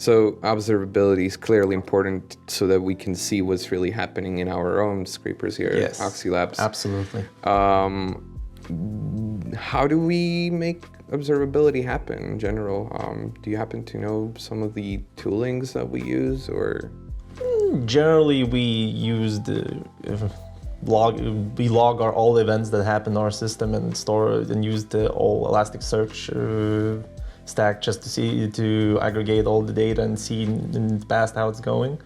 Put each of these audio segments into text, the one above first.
So observability is clearly important so that we can see what's really happening in our own scrapers here at Oxylabs. Absolutely. How do we make observability happen in general? Do you happen to know some of the toolings that we use, or? Generally, we use we log all events that happen in our system and store and use the all Elasticsearch stack just to aggregate all the data and see in the past how it's going.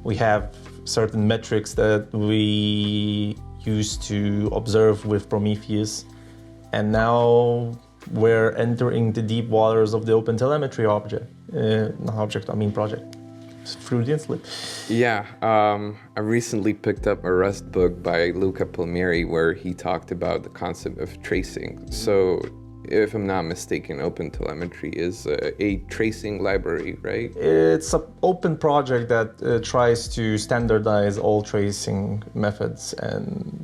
We have certain metrics that we use to observe with Prometheus, and now we're entering the deep waters of the OpenTelemetry project. Freudian slip. Yeah, I recently picked up a Rust book by Luca Palmieri where he talked about the concept of tracing. So, if I'm not mistaken, OpenTelemetry is a tracing library, right? It's an open project that tries to standardize all tracing methods and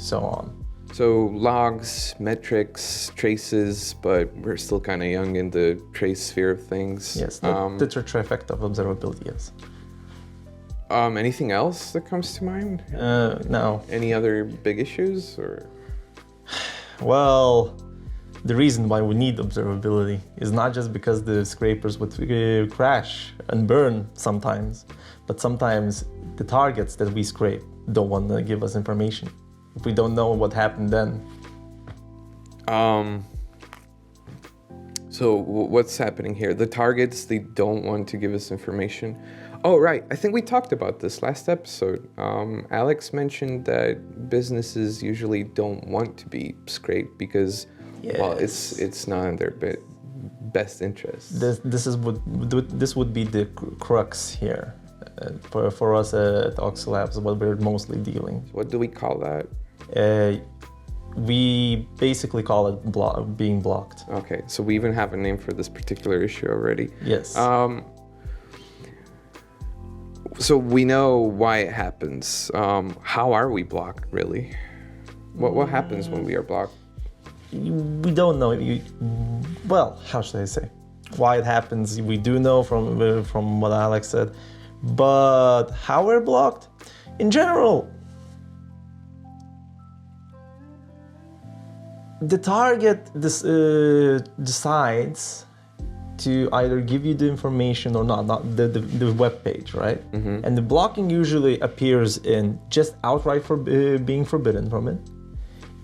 so on. So logs, metrics, traces, but we're still kind of young in the trace sphere of things. Yes, the trifecta of observability, yes. Anything else that comes to mind? No. Any other big issues, or? Well, the reason why we need observability is not just because the scrapers would crash and burn sometimes, but sometimes the targets that we scrape don't want to give us information. If we don't know what happened then. So what's happening here? The targets, they don't want to give us information. Oh, right. I think we talked about this last episode. Alex mentioned that businesses usually don't want to be scraped because, well, it's not in their best interest. This would be the crux here for us at Oxylabs, what we're mostly dealing. What do we call that? We basically call it being blocked. Okay, so we even have a name for this particular issue already. Yes. So we know why it happens. How are we blocked, really? What happens when we are blocked? We don't know. Well, how should I say? Why it happens, we do know from what Alex said. But how we're blocked? In general, the target decides to either give you the information or not the web page, right? Mm-hmm. And the blocking usually appears in just outright being forbidden from it.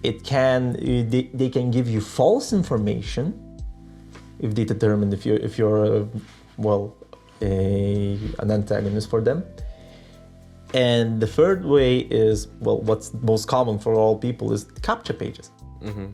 It can they can give you false information if they determine if you're an antagonist for them. And the third way is, well, what's most common for all people is CAPTCHA pages. Mm-hmm.